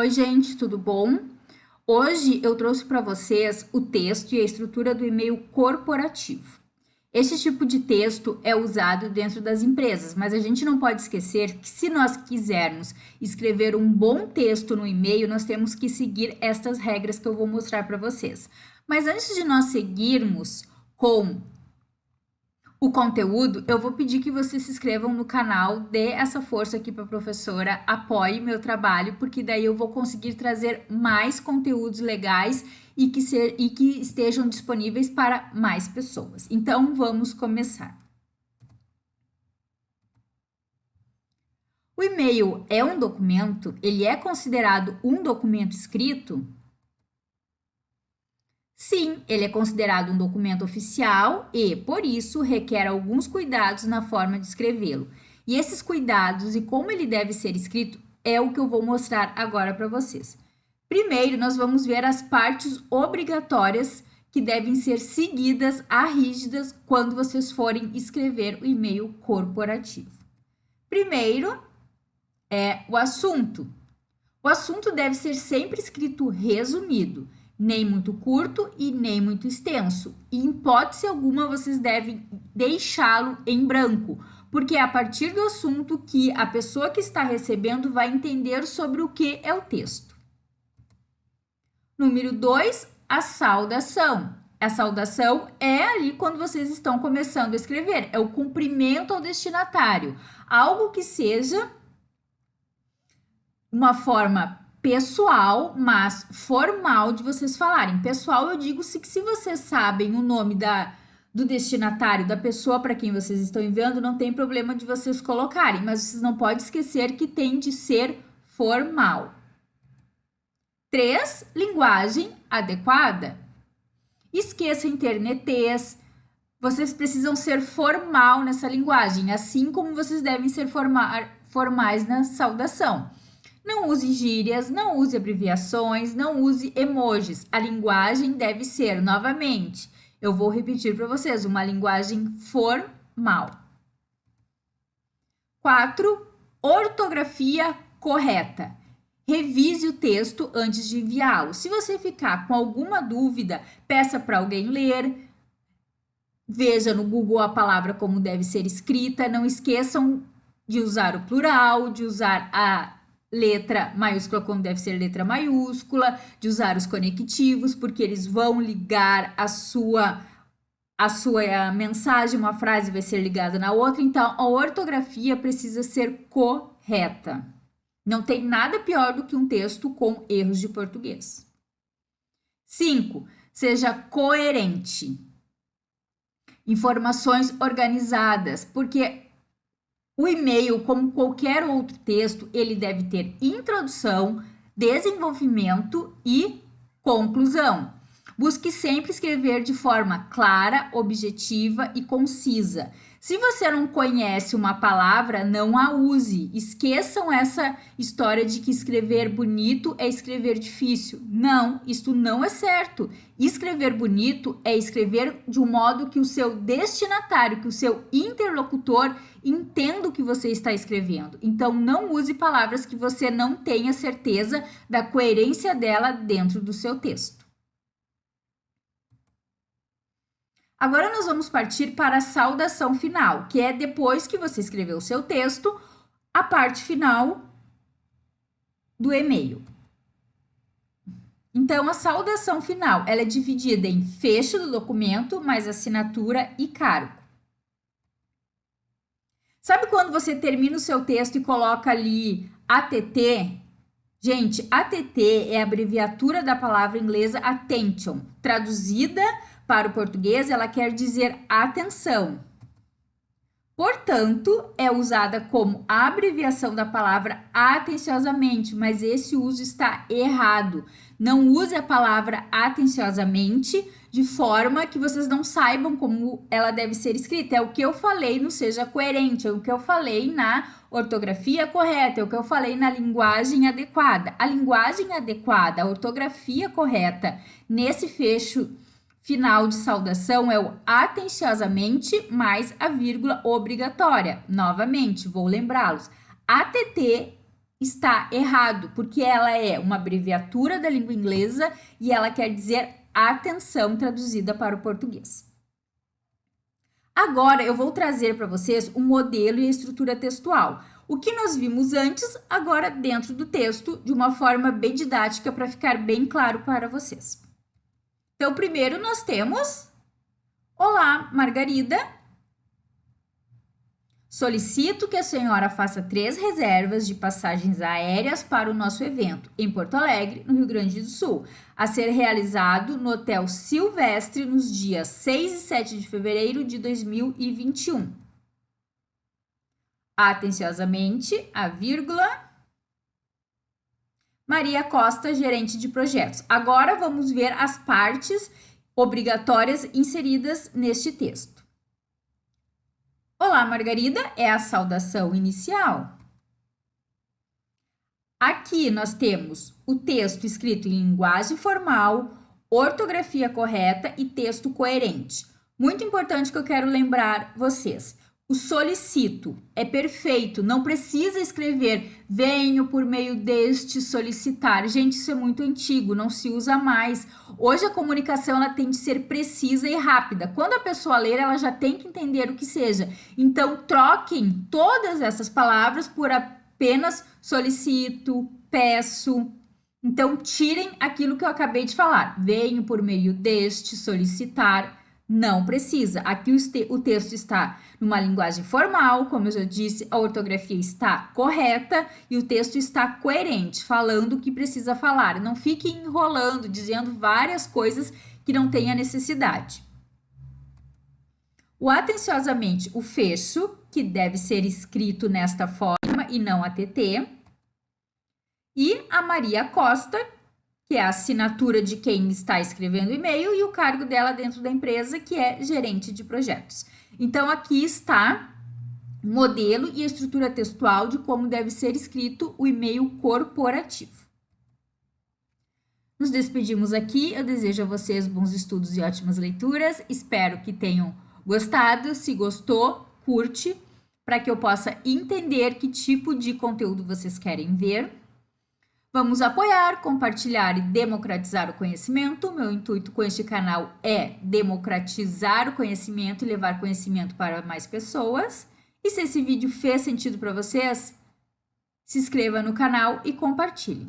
Oi, gente, tudo bom? Hoje eu trouxe para vocês o texto e a estrutura do e-mail corporativo. Este tipo de texto é usado dentro das empresas, mas a gente não pode esquecer que se nós quisermos escrever um bom texto no e-mail, nós temos que seguir estas regras que eu vou mostrar para vocês. Mas antes de nós seguirmos com o conteúdo, eu vou pedir que vocês se inscrevam no canal, dê essa força aqui para a professora, apoie meu trabalho, porque daí eu vou conseguir trazer mais conteúdos legais e que estejam disponíveis para mais pessoas. Então, vamos começar. O e-mail é um documento? Ele é considerado um documento escrito? Sim, ele é considerado um documento oficial e, por isso, requer alguns cuidados na forma de escrevê-lo. E esses cuidados e como ele deve ser escrito é o que eu vou mostrar agora para vocês. Primeiro, nós vamos ver as partes obrigatórias que devem ser seguidas à rígidas quando vocês forem escrever o e-mail corporativo. Primeiro é o assunto. O assunto deve ser sempre escrito resumido, nem muito curto e nem muito extenso. E em hipótese alguma vocês devem deixá-lo em branco, porque é a partir do assunto que a pessoa que está recebendo vai entender sobre o que é o texto. Número 2, a saudação. A saudação é ali quando vocês estão começando a escrever, é o cumprimento ao destinatário, algo que seja uma forma pessoal, mas formal de vocês falarem. Pessoal, eu digo que se vocês sabem o nome do destinatário, da pessoa para quem vocês estão enviando, não tem problema de vocês colocarem, mas vocês não podem esquecer que tem de ser formal. 3, linguagem adequada. Esqueça internetês. Vocês precisam ser formal nessa linguagem, assim como vocês devem ser formais na saudação. Não use gírias, não use abreviações, não use emojis. A linguagem deve ser, novamente, eu vou repetir para vocês, uma linguagem formal. 4, ortografia correta. Revise o texto antes de enviá-lo. Se você ficar com alguma dúvida, peça para alguém ler. Veja no Google a palavra como deve ser escrita. Não esqueçam de usar o plural, de usar a letra maiúscula como deve ser letra maiúscula, de usar os conectivos, porque eles vão ligar a sua mensagem, uma frase vai ser ligada na outra, então a ortografia precisa ser correta. Não tem nada pior do que um texto com erros de português. 5, seja coerente. Informações organizadas, porque o e-mail, como qualquer outro texto, ele deve ter introdução, desenvolvimento e conclusão. Busque sempre escrever de forma clara, objetiva e concisa. Se você não conhece uma palavra, não a use. Esqueçam essa história de que escrever bonito é escrever difícil. Não, isso não é certo. Escrever bonito é escrever de um modo que o seu destinatário, que o seu interlocutor entenda o que você está escrevendo. Então, não use palavras que você não tenha certeza da coerência dela dentro do seu texto. Agora nós vamos partir para a saudação final, que é depois que você escreveu o seu texto, a parte final do e-mail. Então, a saudação final, ela é dividida em fecho do documento, mais assinatura e cargo. Sabe quando você termina o seu texto e coloca ali ATT? Gente, ATT é a abreviatura da palavra inglesa attention. Traduzida para o português, ela quer dizer atenção. Portanto, é usada como a abreviação da palavra atenciosamente, mas esse uso está errado. Não use a palavra atenciosamente de forma que vocês não saibam como ela deve ser escrita. É o que eu falei no Seja Coerente, é o que eu falei na ortografia correta, é o que eu falei na linguagem adequada. A linguagem adequada, a ortografia correta, nesse fecho final de saudação é o atenciosamente mais a vírgula obrigatória. Novamente, vou lembrá-los. ATT está errado, porque ela é uma abreviatura da língua inglesa e ela quer dizer atenção traduzida para o português. Agora eu vou trazer para vocês o modelo e a estrutura textual. O que nós vimos antes, agora dentro do texto, de uma forma bem didática para ficar bem claro para vocês. Então, primeiro nós temos: Olá, Margarida. Solicito que a senhora faça 3 reservas de passagens aéreas para o nosso evento em Porto Alegre, no Rio Grande do Sul, a ser realizado no Hotel Silvestre nos dias 6 e 7 de fevereiro de 2021. Atenciosamente, a vírgula, Maria Costa, gerente de projetos. Agora vamos ver as partes obrigatórias inseridas neste texto. Olá, Margarida, é a saudação inicial. Aqui nós temos o texto escrito em linguagem formal, ortografia correta e texto coerente. Muito importante que eu quero lembrar vocês. O solicito é perfeito, não precisa escrever venho por meio deste solicitar. Gente, isso é muito antigo, não se usa mais. Hoje a comunicação ela tem de ser precisa e rápida. Quando a pessoa ler, ela já tem que entender o que seja. Então, troquem todas essas palavras por apenas solicito, peço. Então, tirem aquilo que eu acabei de falar. Venho por meio deste solicitar. Não precisa. Aqui o texto está numa linguagem formal, como eu já disse, a ortografia está correta e o texto está coerente, falando o que precisa falar. Não fique enrolando, dizendo várias coisas que não tenha necessidade. O atenciosamente, o fecho, que deve ser escrito nesta forma e não ATT. E a Maria Costa, que é a assinatura de quem está escrevendo o e-mail e o cargo dela dentro da empresa, que é gerente de projetos. Então, aqui está o modelo e a estrutura textual de como deve ser escrito o e-mail corporativo. Nos despedimos aqui. Eu desejo a vocês bons estudos e ótimas leituras. Espero que tenham gostado. Se gostou, curte, para que eu possa entender que tipo de conteúdo vocês querem ver. Vamos apoiar, compartilhar e democratizar o conhecimento. Meu intuito com este canal é democratizar o conhecimento e levar conhecimento para mais pessoas. E se esse vídeo fez sentido para vocês, se inscreva no canal e compartilhe.